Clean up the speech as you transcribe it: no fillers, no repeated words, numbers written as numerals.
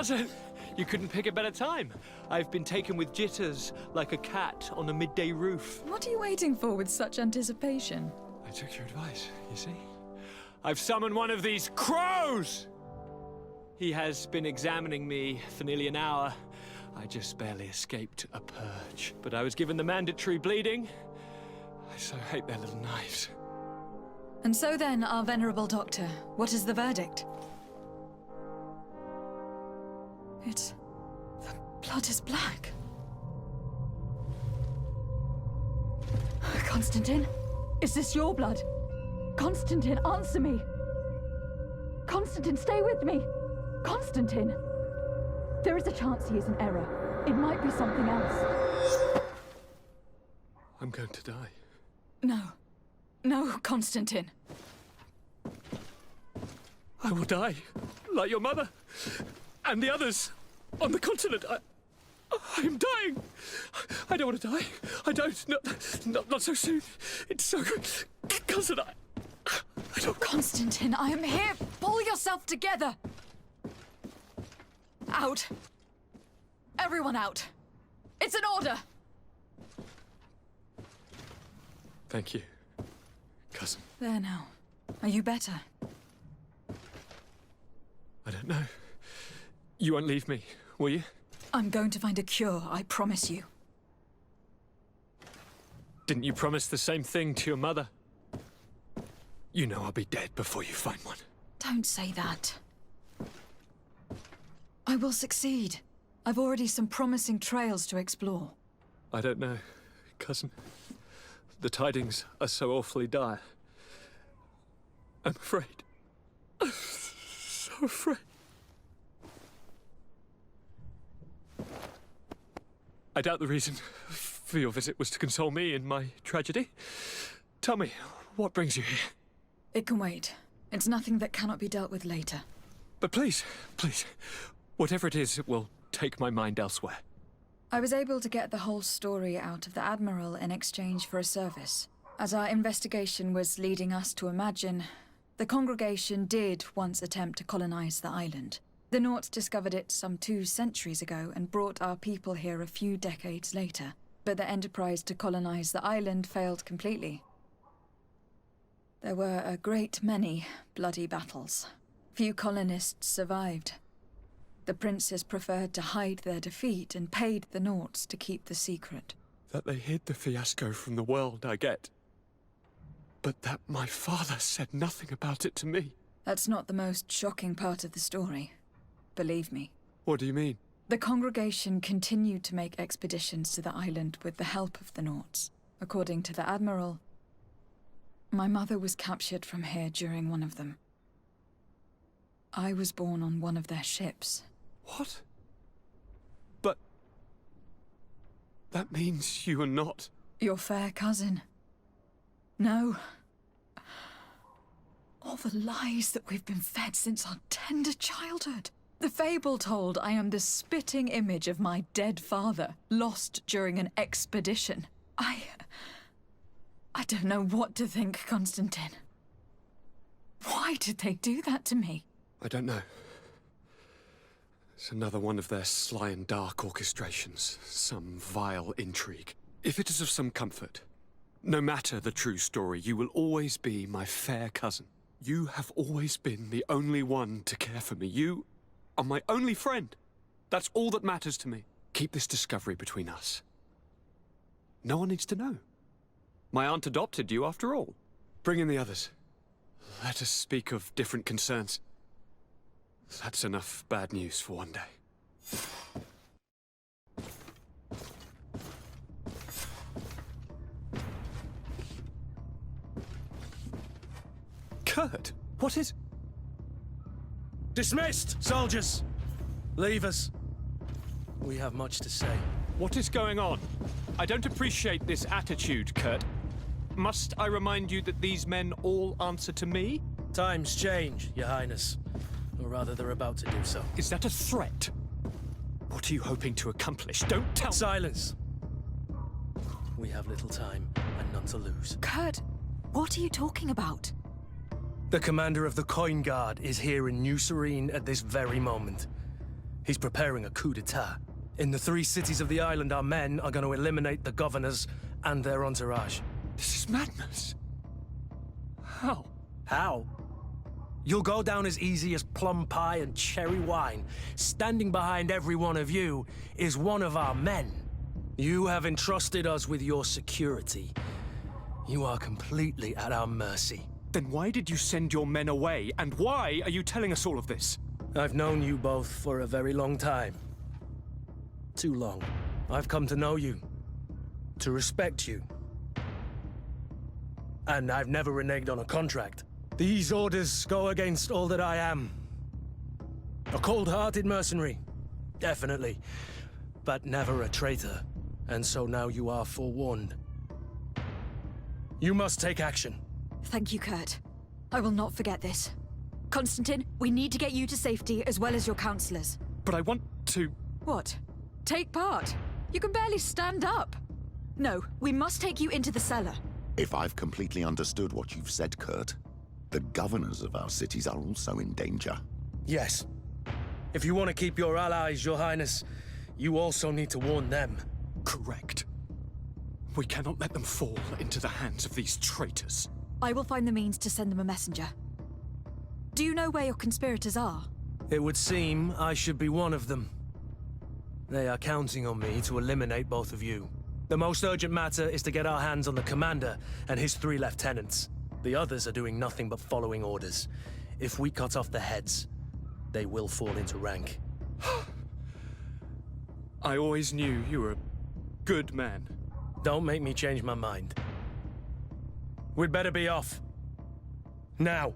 Cousin, you couldn't pick a better time. I've been taken with jitters like a cat on a midday roof. What are you waiting for with such anticipation? I took your advice, you see. I've summoned one of these crows! He has been examining me for nearly an hour. I just barely escaped a purge. But I was given the mandatory bleeding. I so hate their little knives. And so then, our venerable doctor, what is the verdict? The blood is black. Constantine, is this your blood? Constantine, answer me! Constantine, stay with me! Constantine! There is a chance he is in error. It might be something else. I'm going to die. No. No, Constantine. I will die, like your mother, and the others on the continent. I'm dying. I don't want to die. I don't. Not so soon. It's so good. Cousin, I don't... Constantine, I am here. Pull yourself together. Out. Everyone out. It's an order. Thank you, cousin. There now. Are you better? I don't know. You won't leave me, will you? I'm going to find a cure, I promise you. Didn't you promise the same thing to your mother? You know I'll be dead before you find one. Don't say that. I will succeed. I've already some promising trails to explore. I don't know, cousin. The tidings are so awfully dire. I'm afraid. I'm so afraid. I doubt the reason for your visit was to console me in my tragedy. Tell me, what brings you here? It can wait. It's nothing that cannot be dealt with later. But please, whatever it is, it will take my mind elsewhere. I was able to get the whole story out of the Admiral in exchange for a service. As our investigation was leading us to imagine, the congregation did once attempt to colonize the island. The Nauts discovered it some 2 centuries ago and brought our people here a few decades later. But the enterprise to colonize the island failed completely. There were a great many bloody battles. Few colonists survived. The princes preferred to hide their defeat and paid the Nauts to keep the secret. That they hid the fiasco from the world, I get. But that my father said nothing about it to me. That's not the most shocking part of the story. Believe me. What do you mean? The congregation continued to make expeditions to the island with the help of the Nauts. According to the Admiral, my mother was captured from here during one of them. I was born on one of their ships. What? But... that means you are not... Your fair cousin. No. All the lies that we've been fed since our tender childhood. The fable told I am the spitting image of my dead father, lost during an expedition. I don't know what to think, Constantine. Why did they do that to me? I don't know. It's another one of their sly and dark orchestrations. Some vile intrigue. If it is of some comfort, no matter the true story, you will always be my fair cousin. You have always been the only one to care for me. You are my only friend. That's all that matters to me. Keep this discovery between us. No one needs to know. My aunt adopted you after all. Bring in the others. Let us speak of different concerns. That's enough bad news for one day. Kurt, what is... Dismissed, soldiers! Leave us. We have much to say. What is going on? I don't appreciate this attitude, Kurt. Must I remind you that these men all answer to me? Times change, Your Highness. Or rather, they're about to do so. Is that a threat? What are you hoping to accomplish? Don't tell... Silence! We have little time and none to lose. Kurt, what are you talking about? The commander of the Coin Guard is here in New Serene at this very moment. He's preparing a coup d'etat. In the 3 cities of the island, our men are going to eliminate the governors and their entourage. This is madness. How? How? You'll go down as easy as plum pie and cherry wine. Standing behind every one of you is one of our men. You have entrusted us with your security. You are completely at our mercy. Then why did you send your men away? And why are you telling us all of this? I've known you both for a very long time. Too long. I've come to know you. To respect you. And I've never reneged on a contract. These orders go against all that I am. A cold-hearted mercenary. Definitely. But never a traitor. And so now you are forewarned. You must take action. Thank you, Kurt. I will not forget this. Constantine, we need to get you to safety as well as your counselors. But I want to... What? Take part? You can barely stand up. No, we must take you into the cellar. If I've completely understood what you've said, Kurt, the governors of our cities are also in danger. Yes. If you want to keep your allies, Your Highness, you also need to warn them. Correct. We cannot let them fall into the hands of these traitors. I will find the means to send them a messenger. Do you know where your conspirators are? It would seem I should be one of them. They are counting on me to eliminate both of you. The most urgent matter is to get our hands on the commander and his 3 lieutenants. The others are doing nothing but following orders. If we cut off the heads, they will fall into rank. I always knew you were a good man. Don't make me change my mind. We'd better be off. Now.